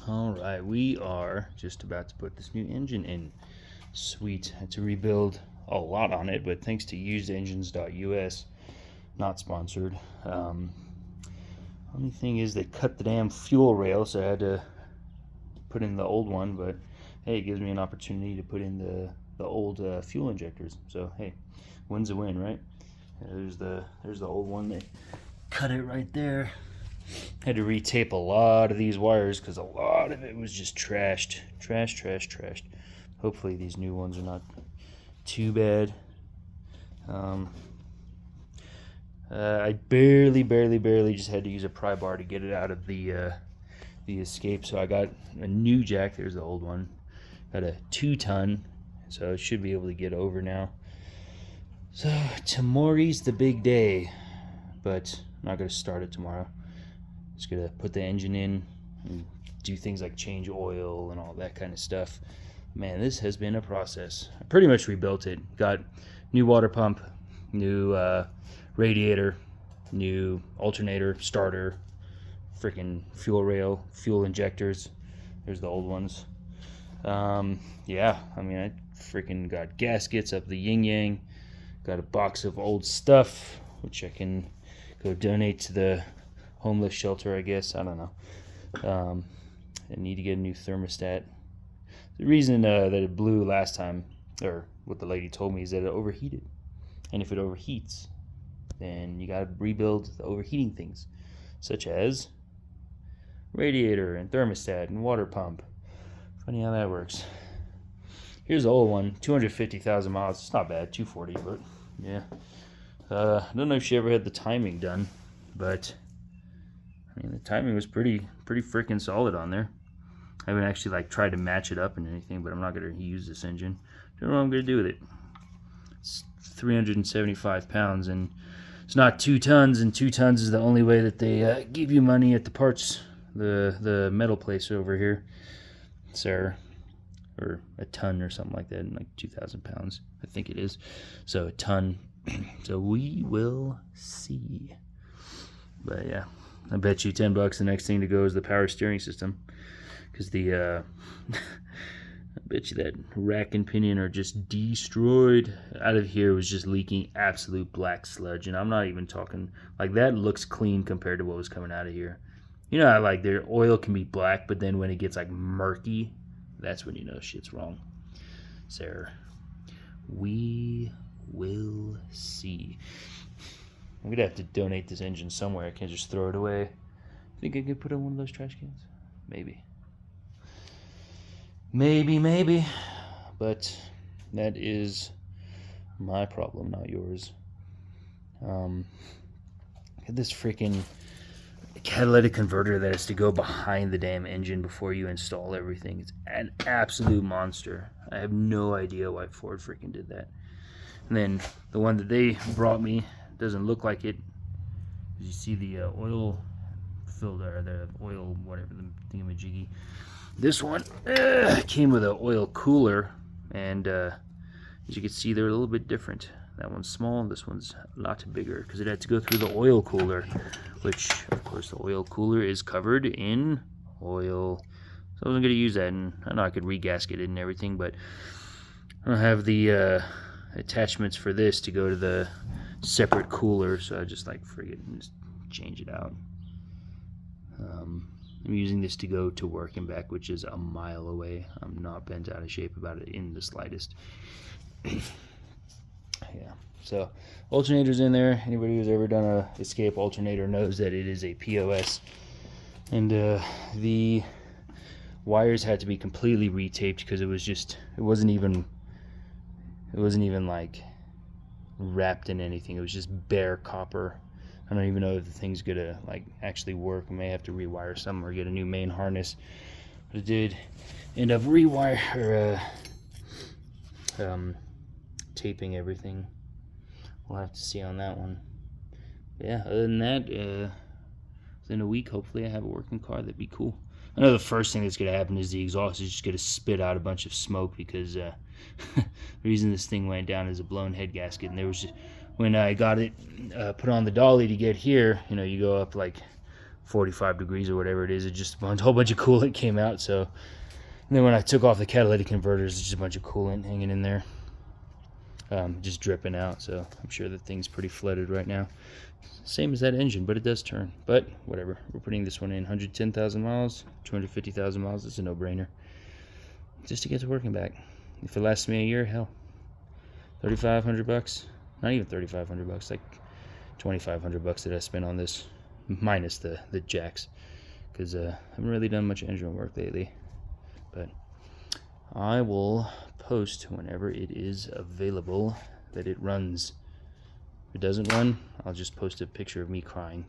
All right, we are just about to put this new engine in. Sweet. Had to rebuild a lot on it, but thanks to usedengines.us, not sponsored. Only thing is they cut the damn fuel rail, so I had to put in the old one, but hey, it gives me an opportunity to put in the old fuel injectors. So hey, win's a win, right? There's the old one. They cut it right there. Had to retape a lot of these wires because a lot of it was just trashed. Trashed. Hopefully these new ones are not too bad. I barely just had to use a pry bar to get it out of the escape. So I got a new jack. There's the old one. Got a 2-ton, so it should be able to get over now. So tomorrow's the big day, but I'm not gonna start it tomorrow. Just gonna put the engine in and do things like change oil and all that kind of stuff. Man, this has been a process. I pretty much rebuilt it. Got new water pump, new radiator, new alternator, starter, freaking fuel rail, fuel injectors. There's the old ones. Yeah, I mean, I freaking got gaskets up the yin yang. Got a box of old stuff, which I can go donate to the homeless shelter, I guess. I don't know. I need to get a new thermostat. The reason that it blew last time, or what the lady told me, is that it overheated. And if it overheats, then you gotta rebuild the overheating things, such as radiator and thermostat and water pump. Funny how that works. Here's the old one, 250,000 miles. It's not bad, 240, but yeah. I don't know if she ever had the timing done, but I mean, the timing was pretty freaking solid on there. I haven't actually tried to match it up and anything, but I'm not gonna use this engine. Don't know what I'm gonna do with it. It's 375 pounds, and it's not 2 tons, and 2 tons is the only way that they give you money at the parts, the metal place over here, sir, or a ton or something like that, like 2,000 pounds, I think it is. So a ton. So we will see. But yeah, I bet you $10 the next thing to go is the power steering system, because the I bet you that rack and pinion are just destroyed. Out of here was just leaking absolute black sludge, and I'm not even talking like that. Looks clean compared to what was coming out of here. You know how their oil can be black, but then when it gets murky, that's when you know shit's wrong. Sarah, we will see. I'm gonna have to donate this engine somewhere. I can't just throw it away. Think I could put it in one of those trash cans? Maybe. But that is my problem, not yours. This freaking catalytic converter that has to go behind the damn engine before you install everything. It's an absolute monster. I have no idea why Ford freaking did that. And then the one that they brought me doesn't look like it. You see the oil filter, the oil, whatever, the thingamajiggy. This one came with an oil cooler, and as you can see, they're a little bit different. That one's small, this one's a lot bigger, because it had to go through the oil cooler, which, of course, the oil cooler is covered in oil. So I wasn't going to use that, and I know I could regasket it and everything, but I don't have the attachments for this to go to the separate cooler, so I just forget and just change it out. I'm using this to go to work and back, which is a mile away. I'm not bent out of shape about it in the slightest. Yeah, so alternator's in there. Anybody who's ever done a Escape alternator knows that it is a POS, and the wires had to be completely retaped because it wasn't even wrapped in anything. It was just bare copper. I don't even know if the thing's gonna actually work. I may have to rewire some or get a new main harness. But it did end up taping everything. We'll have to see on that one. But yeah, other than that, within a week, hopefully I have a working car. That'd be cool. I know the first thing that's gonna happen is the exhaust is just gonna spit out a bunch of smoke, because the reason this thing went down is a blown head gasket, and there was just, when I got it put on the dolly to get here, you go up 45 degrees or whatever it is. It just a whole bunch of coolant came out. So and then when I took off the catalytic converters, it's just a bunch of coolant hanging in there, just dripping out. So I'm sure the thing's pretty flooded right now. Same as that engine, but it does turn. But whatever, we're putting this one in. 110,000 miles, 250,000 miles. It's a no-brainer just to get to working back. If it lasts me a year, hell, 3,500 bucks. Not even 3,500 bucks, like 2,500 bucks that I spent on this, minus the jacks, because I haven't really done much engine work lately. But I will post whenever it is available that it runs. If it doesn't run, I'll just post a picture of me crying.